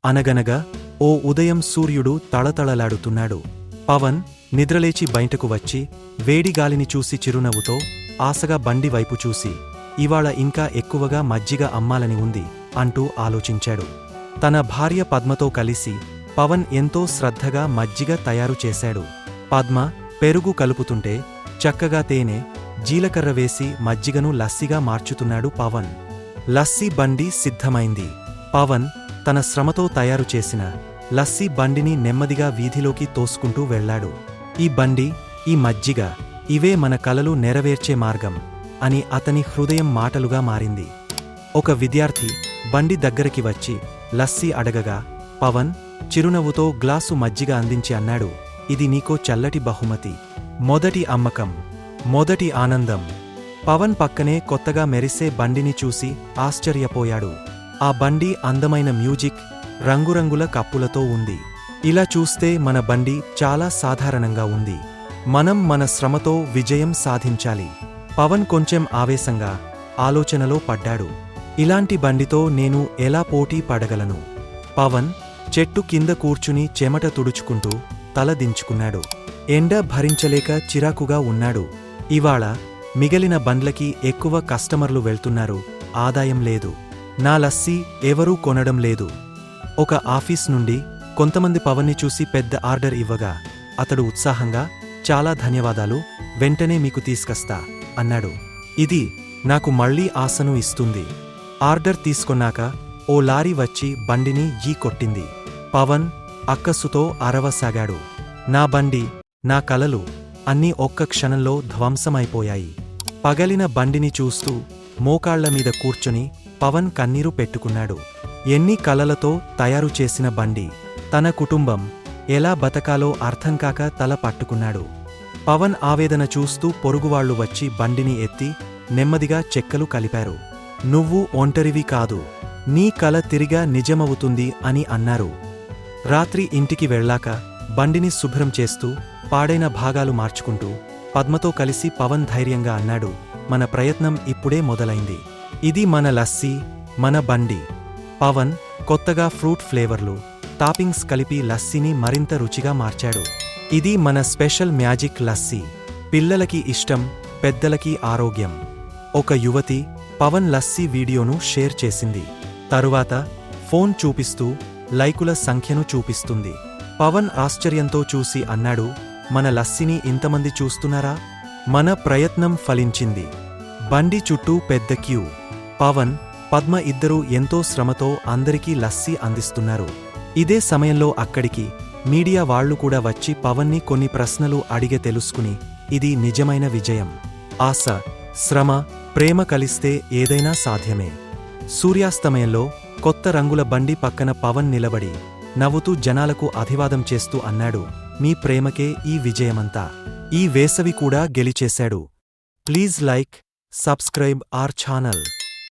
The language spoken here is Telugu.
అనగనగా ఓ ఉదయం సూర్యుడు తళతళలాడుతున్నాడు. పవన్ నిద్రలేచి బయటకు వచ్చి వేడిగాలిని చూసి చిరునవ్వుతో ఆశగా బండి వైపు చూసి ఇవాళ ఇంకా ఎక్కువగా మజ్జిగ అమ్మాలని ఉంది అంటూ ఆలోచించాడు. తన భార్య పద్మతో కలిసి పవన్ ఎంతో శ్రద్ధగా మజ్జిగ తయారు చేశాడు. పద్మ పెరుగు కలుపుతుంటే చక్కగా తేనె, జీలకర్ర వేసి మజ్జిగను లస్సీగా మార్చుతున్నాడు పవన్. లస్సీ బండి సిద్ధమైంది. పవన్ తన శ్రమతో తయారు చేసిన లస్సీ బండిని నెమ్మదిగా వీధిలోకి తోసుకుంటూ వెళ్లాడు. ఈ బండి, ఈ మజ్జిగ, ఇవే మన కలలు నెరవేర్చే మార్గం అని అతని హృదయం మాటలుగా మారింది. ఒక విద్యార్థి బండి దగ్గరికి వచ్చి లస్సీ అడగగా పవన్ చిరునవ్వుతో గ్లాసు మజ్జిగ అందించి అన్నాడు, ఇది నీకో చల్లటి బహుమతి. మొదటి అమ్మకం, మొదటి ఆనందం. పవన్ పక్కనే కొత్తగా మెరిసే బండిని చూసి ఆశ్చర్యపోయాడు. ఆ బండి అందమైన మ్యూజిక్, రంగురంగుల కప్పులతో ఉంది. ఇలా చూస్తే మన బండి చాలా సాధారణంగా ఉంది. మనం మన శ్రమతో విజయం సాధించాలి. పవన్ కొంచెం ఆవేశంగా ఆలోచనలో పడ్డాడు. ఇలాంటి బండితో నేను ఎలా పోటీ పడగలను? పవన్ చెట్టు కింద కూర్చుని చెమట తుడుచుకుంటూ తల దించుకున్నాడు. ఎండ భరించలేక చిరాకుగా ఉన్నాడు. ఇవాళ మిగిలిన బండ్లకి ఎక్కువ కస్టమర్లు వెళ్తున్నారు, ఆదాయం లేదు. నా లస్సీ ఎవరూ కొనడం లేదు. ఒక ఆఫీస్ నుండి కొంతమంది పవన్ని చూసి పెద్ద ఆర్డర్ ఇవ్వగా అతడు ఉత్సాహంగా, చాలా ధన్యవాదాలు, వెంటనే మీకు తీసుకొస్తా అన్నాడు. ఇది నాకు మళ్లీ ఆశను ఇస్తుంది. ఆర్డర్ తీసుకొన్నాక ఓ లారీ వచ్చి బండిని కొట్టింది. పవన్ అక్కసుతో అరవసాగాడు. నా బండి, నా కలలు అన్నీ ఒక్క క్షణంలో ధ్వంసమైపోయాయి. పగలిన బండిని చూస్తూ మోకాళ్ల మీద కూర్చొని పవన్ కన్నీరు పెట్టుకున్నాడు. ఎన్ని కలలతో తయారు చేసిన బండి, తన కుటుంబం ఎలా బతకాలో అర్థంకాక తల పట్టుకున్నాడు. పవన్ ఆవేదన చూస్తూ పొరుగువాళ్లు వచ్చి బండిని ఎత్తి నెమ్మదిగా చెక్కలు కలిపారు. నువ్వు ఒంటరివి కాదు, నీ కల తిరిగా నిజమవుతుంది అని అన్నారు. రాత్రి ఇంటికి వెళ్లాక బండిని శుభ్రం చేస్తూ పాడైన భాగాలు మార్చుకుంటూ పద్మతో కలిసి పవన్ ధైర్యంగా అన్నాడు, మన ప్రయత్నం ఇప్పుడే మొదలైంది. ఇది మన లస్సీ, మన బండి. పవన్ కొత్తగా ఫ్రూట్ ఫ్లేవర్లు, టాపింగ్స్ కలిపి లస్సీని మరింత రుచిగా మార్చాడు. ఇది మన స్పెషల్ మ్యాజిక్ లస్సీ. పిల్లలకి ఇష్టం, పెద్దలకి ఆరోగ్యం. ఒక యువతి పవన్ లస్సీ వీడియోను షేర్ చేసింది. తరువాత ఫోన్ చూపిస్తూ లైకుల సంఖ్యను చూపిస్తుంది. పవన్ ఆశ్చర్యంతో చూసి అన్నాడు, మన లస్సీని ఇంతమంది చూస్తున్నారా? మన ప్రయత్నం ఫలించింది. బండి చుట్టూ పెద్ద క్యూ. పవన్, పద్మ ఇద్దరూ ఎంతో శ్రమతో అందరికీ లస్సీ అందిస్తున్నారు. ఇదే సమయంలో అక్కడికి మీడియా వాళ్లు కూడా వచ్చి పవన్ని కొన్ని ప్రశ్నలు అడిగే తెలుసుకుని ఇది నిజమైన విజయం. ఆశ, శ్రమ, ప్రేమ కలిస్తే ఏదైనా సాధ్యమే. సూర్యాస్తమయంలో కొత్త రంగుల బండి పక్కన పవన్ నిలబడి నవ్వుతూ జనాలకు అభివాదం చేస్తూ అన్నాడు, మీ ప్రేమకే ఈ విజయమంతా. ఈ వేసవి కూడా గెలిచేశాడు. Please like, subscribe our channel.